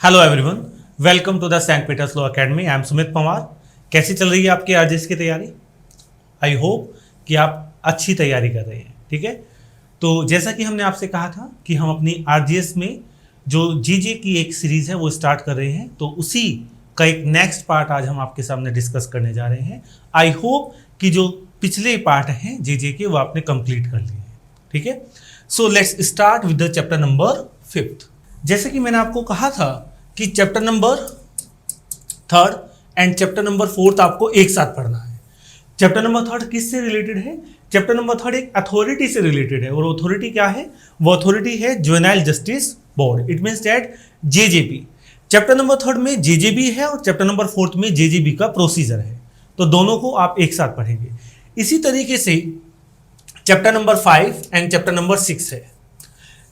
Hello everyone, welcome to the Saint Peter's Law Academy. I am Sumit Pawar. कैसी चल रही है आपकी आरजेएस की तैयारी? आई होप कि आप अच्छी तैयारी कर रहे हैं। ठीक है, तो जैसा कि हमने आपसे कहा था कि हम अपनी आरजेएस में जो जीजे की एक सीरीज है वो स्टार्ट कर रहे हैं, तो उसी का एक नेक्स्ट पार्ट आज हम आपके सामने डिस्कस करने जा रहे हैं। आई होप कि जो पिछले पार्ट हैं जीजे के वो आपने कंप्लीट कर लिए हैं। ठीक है, so let's start with the chapter number 5। जैसे कि मैंने आपको कहा था कि chapter number 3 and chapter number 4 आपको एक साथ पढ़ना है। चैप्टर नंबर 3 किससे रिलेटेड है? चैप्टर नंबर 3 एक अथॉरिटी से रिलेटेड है, और अथॉरिटी क्या है? वो अथॉरिटी है juvenile justice board. It means that JJB. Chapter number 3 में जेजेबी है और चैप्टर नंबर 4 में जेजेबी का प्रोसीजर है, तो दोनों को आप एक साथ पढ़ेंगे। इसी तरीके से chapter number 5 and chapter number 6 है।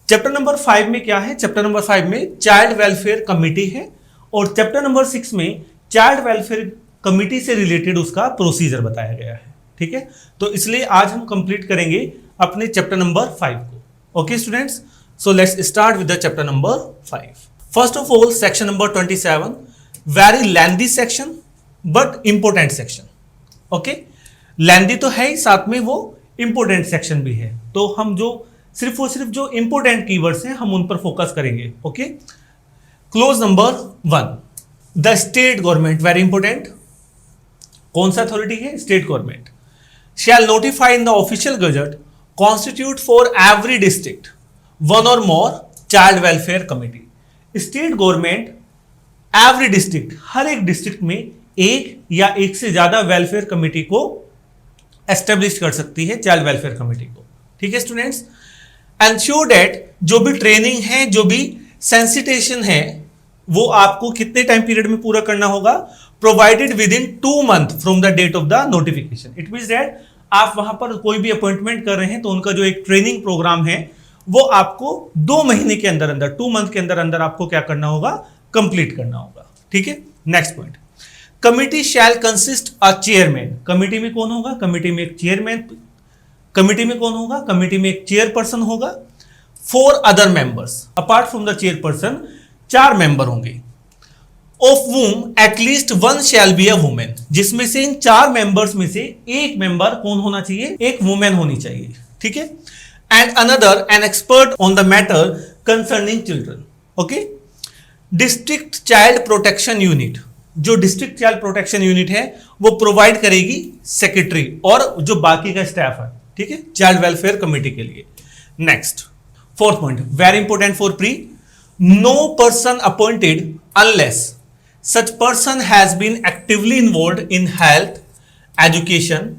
चैप्टर नंबर 5 में क्या है? चैप्टर नंबर 5 में चाइल्ड वेलफेयर कमिटी है, और चैप्टर नंबर 6 में चाइल्ड वेलफेयर कमिटी से रिलेटेड उसका प्रोसीजर बताया गया है। ठीक है, तो इसलिए आज हम कंप्लीट करेंगे अपने चैप्टर नंबर 5 को। Okay students, so let's start with the chapter number 5। First of all, section number 27, very lengthy section but important section. Okay, lengthy तो है ही, साथ में वो इंपॉर्टेंट सेक्शन भी है, तो हम जो सिर्फ और सिर्फ जो इंपोर्टेंट कीवर्ड्स हैं हम उन पर फोकस करेंगे। Okay, clause number 1, the state government, very important. कौन सा अथॉरिटी है? State government. Shall notify in the official gazette constitute for every district one और more child welfare committee. State government every district, हर एक district में एक या एक से ज्यादा वेलफेयर कमिटी को एस्टेब्लिश कर सकती है, चाइल्ड वेलफेयर कमिटी को। ठीक है स्टूडेंट्स, एंश्योर डेट जो भी ट्रेनिंग है, जो भी सेंसिटाइजेशन है, वो आपको कितने टाइम पीरियड में पूरा करना होगा? Provided within 2 month from the date of the notification. It means that आप वहां पर कोई भी अपॉइंटमेंट कर रहे हैं तो उनका जो एक ट्रेनिंग प्रोग्राम है वो आपको 2 महीने के अंदर अंदर, 2 मंथ के अंदर अंदर आपको क्या करना होगा? कंप्लीट करना होगा। ठीक है, next point, committee shell consist a chairman. Committee में कौन होगा? कमिटी में एक चेयरमैन। कमिटी में कौन होगा? कमिटी में एक चेयरपर्सन होगा। 4 other members apart from the chairperson, 4 member होंगे। Of whom at least 1 shall be a women, जिसमें से इन 4 मेंबर्स में से एक मेंबर कौन होना चाहिए? एक वुमेन होनी चाहिए। ठीक है, and another an expert on the matter concerning children. Okay, district child protection unit, जो डिस्ट्रिक्ट चाइल्ड प्रोटेक्शन यूनिट है वो प्रोवाइड करेगी सेक्रेटरी और जो बाकी का स्टाफ है। ठीक है, चाइल्ड वेलफेयर कमिटी के लिए। Next, 4th point, very important for pre, no person appointed unless such person has been actively involved in health, education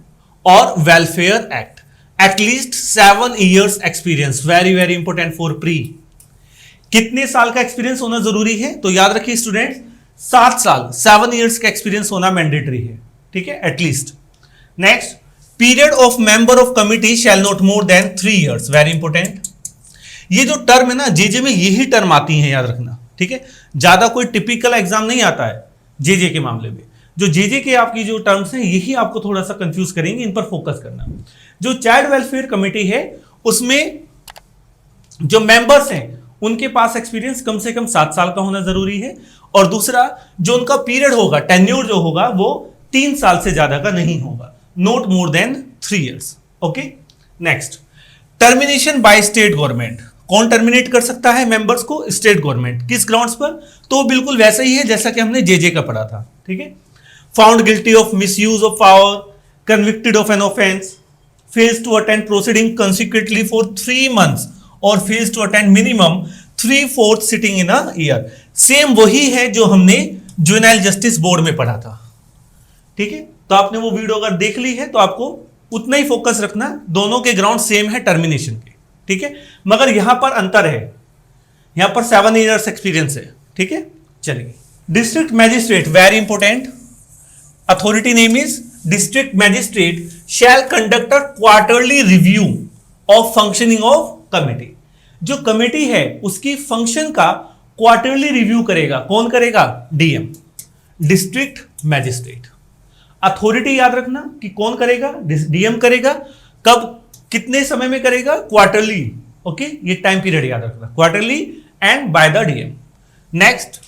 और welfare act, at least 7 years experience. Very very important for pre. कितने साल का experience होना जरूरी है? तो याद रखिए स्टूडेंट, 7 साल, 7 years का एक्सपीरियंस होना मैंडेटरी है। ठीक है, at least. Next, period of member of committee shall not more than 3 years। Very important. ये जो टर्म है ना, जेजे में यही टर्म आती है, याद रखना। ठीक है, ज्यादा कोई टिपिकल एग्जाम नहीं आता है जेजे के मामले में। जो जेजे के आपकी जो टर्म्स हैं यही आपको थोड़ा सा कंफ्यूज करेंगे, इन पर फोकस करना। जो चाइल्ड वेलफेयर कमिटी है उसमें जो मेंबर्स हैं उनके पास एक्सपीरियंस कम से कम 7 साल का होना जरूरी है, और दूसरा जो उनका पीरियड होगा, टेन्योर जो होगा, वो 3 साल से ज्यादा का नहीं होगा, not more than 3 years। Okay, next, termination by state government. कौन टर्मिनेट कर सकता है मेंबर्स को? State government. किस ग्राउंड्स पर? तो बिल्कुल वैसा ही है जैसा कि हमने जेजे का पढ़ा था। ठीक है, found guilty of misuse of power, convicted of an offence, fails to attend proceeding consequently for 3 months और fails to attend minimum 3/4 sitting in a year. Same वही है जो हमने जुवेनाइल जस्टिस बोर्ड में पढ़ा था। ठीक है, तो आपने वो वीडियो अगर देख ली है तो आपको उतना ही फोकस रखना, दोनों के ग्राउंड सेम है टर्मिनेशन के। ठीक है, मगर यहां पर अंतर है, यहां पर 7 years एक्सपीरियंस है। ठीक है, चलिए, district magistrate, very important. Authority name is district magistrate shell conduct a quarterly review of functioning of committee. जो कमिटी है उसकी फंक्शन का क्वार्टरली रिव्यू करेगा। कौन करेगा? DM, district magistrate. अथॉरिटी याद रखना कि कौन करेगा? डीएम करेगा। कब, कितने समय में करेगा? क्वार्टरली। ओके, ये टाइम पीरियड याद रखना, quarterly and by the DM. Next,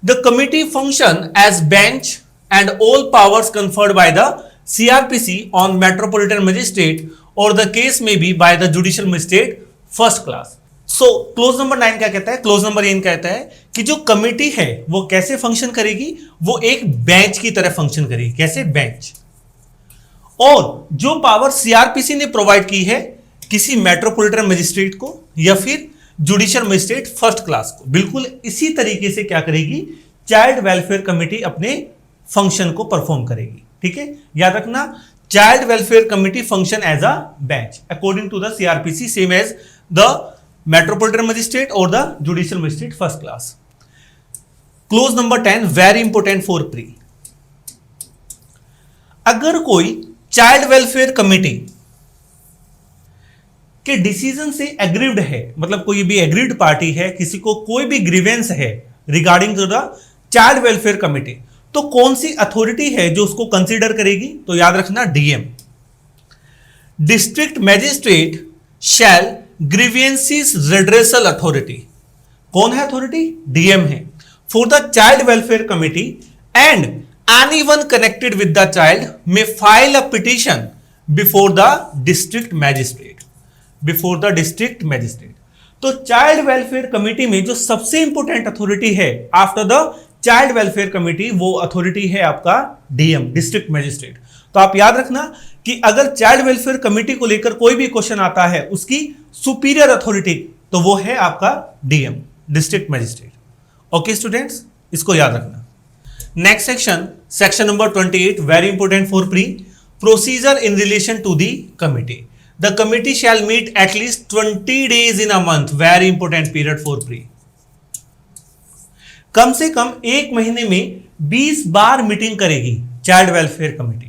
the committee function as bench and all powers conferred by the CRPC on metropolitan magistrate or the case may be by the judicial magistrate first class. So close number 9 क्या कहता है? Close number 9 कहता है कि जो committee है वो कैसे फंक्शन करेगी? वो एक बेंच की तरह फंक्शन करेगी। कैसे? बेंच। और जो पावर सीआरपीसी ने प्रोवाइड की है किसी मेट्रोपॉलिटन मजिस्ट्रेट को या फिर जुडिशियल मजिस्ट्रेट फर्स्ट क्लास को, बिल्कुल इसी तरीके से क्या करेगी? चाइल्ड वेलफेयर कमिटी अपने फंक्शन को परफॉर्म करेगी। ठीक है, याद रखना, child welfare committee function as a bench according to the CrPC, same as the metropolitan magistrate और the judicial magistrate first class. Clause number 10 very important for pre. अगर कोई चाइल्ड वेलफेयर कमिटी के decision से aggrieved है, मतलब कोई भी agreed party है, किसी को कोई भी ग्रीवेंस है regarding to the child welfare committee, तो कौन सी अथॉरिटी है जो उसको कंसीडर करेगी? तो याद रखना, डीएम, डिस्ट्रिक्ट मैजिस्ट्रेट शैल ग्रीवियंसेस रिड्रेसल अथॉरिटी। कौन है अथॉरिटी? डीएम है। For the child welfare committee and anyone connected with the child may file a petition before the district magistrate. Before the district magistrate. तो child welfare committee में जो सबसे important authority है after the child welfare committee, वो authority है आपका DM, district magistrate. तो आप याद रखना कि अगर चाइल्ड वेलफेयर कमिटी को लेकर कोई भी क्वेश्चन आता है, उसकी सुपीरियर अथॉरिटी तो वो है आपका DM, district magistrate. Okay students, इसको याद रखना। Next section, section number 28, very important for pre, procedure in relation to the committee. The committee shall meet at least 20 days in a month, very important period for pre. कम से कम एक महीने में 20 बार मीटिंग करेगी चाइल्ड वेलफेयर कमिटी,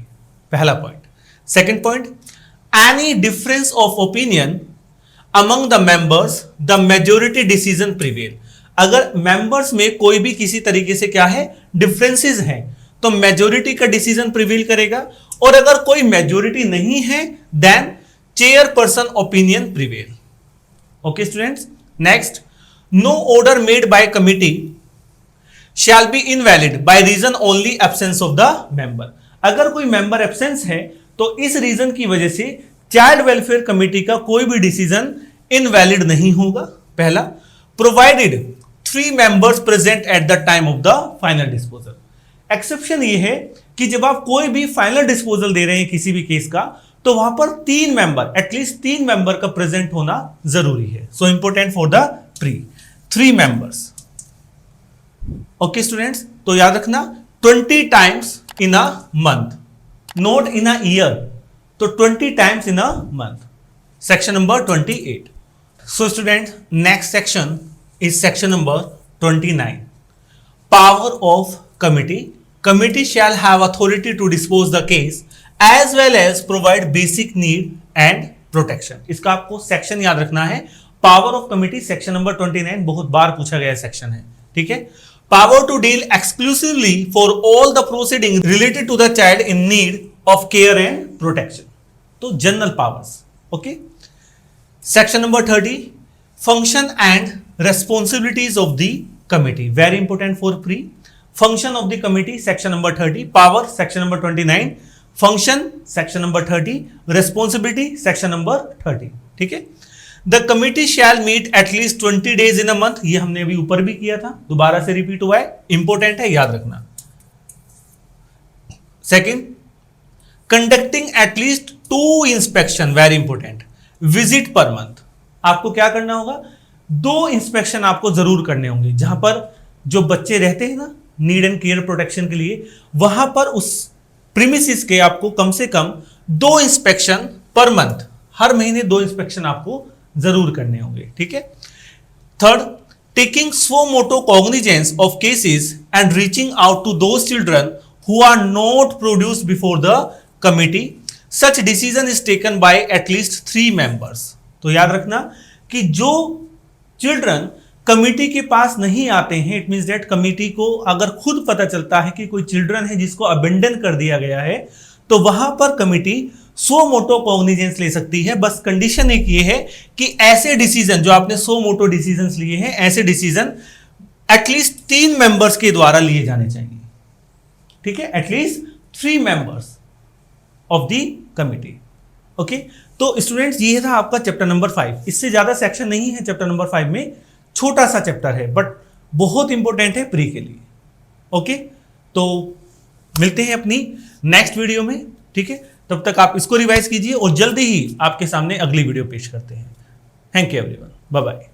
पहला point. Second point, any difference of opinion among the members the majority decision prevail. अगर मेंबर्स में कोई भी किसी तरीके से क्या है, डिफरेंसेस हैं, तो मेजोरिटी का डिसीजन प्रिवेल करेगा। और अगर कोई मेजोरिटी नहीं है then chairperson opinion prevail. Okay students, next, no order made by committee shall be invalid by reason only absence of the member। अगर कोई मेंबर एब्सेंस है तो इस रीजन की वजह से चाइल्ड वेलफेयर कमिटी का कोई भी डिसीजन इनवैलिड नहीं होगा। पहला, provided 3 members present at the time of the final disposal. Exception ये है कि जब आप कोई भी फाइनल डिस्पोजल दे रहे हैं किसी भी केस का, तो वहां पर 3 मेंबर, एटलीस्ट 3 मेंबर का प्रेजेंट होना जरूरी है। So important for the pre, 3 members। Okay students, तो याद रखना 20 times in a month, not in a year, तो 20 times in a month. Section number 28। So student, next section is section number 29, power of committee. Committee shall have authority to dispose the case as well as provide basic need and protection. इसका आपको section याद रखना है, power of committee, section number 29, बहुत बार पूछा गया section है। ठीक है, power to deal exclusively for all the proceedings related to the child in need of care and protection। तो general powers. Okay, section number 30, function and responsibilities of the committee, very important for pre. Function of the committee, section number 30, power section number 29, function section number 30, responsibility section number 30। ठीक है, the committee shall meet at least 20 days in a month, ये हमने अभी ऊपर भी किया था, दोबारा से रिपीट हुआ है, इंपॉर्टेंट है, याद रखना। Second, conducting at least 2 inspection, very important, visit per month. आपको क्या करना होगा? 2 इंस्पेक्शन आपको जरूर करने होंगे। जहां पर जो बच्चे रहते हैं ना नीड एंड केयर प्रोटेक्शन के लिए, वहां पर उस प्रीमिसेस के आपको कम से कम 2 इंस्पेक्शन पर मंथ, हर महीने 2 इंस्पेक्शन आपको जरूर करने होंगे। ठीक है। Third, taking suo motu cognizance of cases and reaching out to those children who are not produced before the committee, such decision is taken by at least 3 members। तो याद रखना कि जो चिल्ड्रन कमिटी के पास नहीं आते हैं, इट मींस दैट कमिटी को अगर खुद पता चलता है कि कोई चिल्ड्रन है जिसको अबेंडन कर दिया गया है, तो वहां पर कमिटी सो मोटो कॉग्निजेंस ले सकती है। बस कंडीशन एक ये है कि ऐसे डिसीजन जो आपने सो मोटो डिसीजंस लिए हैं, ऐसे डिसीजन एटलीस्ट 3 मेंबर्स के द्वारा लिए जाने चाहिए, ठीक है, at least 3 members of the committee. Okay, तो स्टूडेंट्स ये था आपका चैप्टर नंबर 5। इससे ज्यादा सेक्शन नहीं है चैप्टर नंबर 5 में, छोटा सा चैप्टर है बट बहुत इंपॉर्टेंट है प्री के लिए। ओके, तो मिलते हैं अपनी नेक्स्ट वीडियो में, ठीक है, तब तक आप इसको रिवाइज कीजिए और जल्दी ही आपके सामने अगली वीडियो पेश करते हैं। Thank you everyone, bye bye.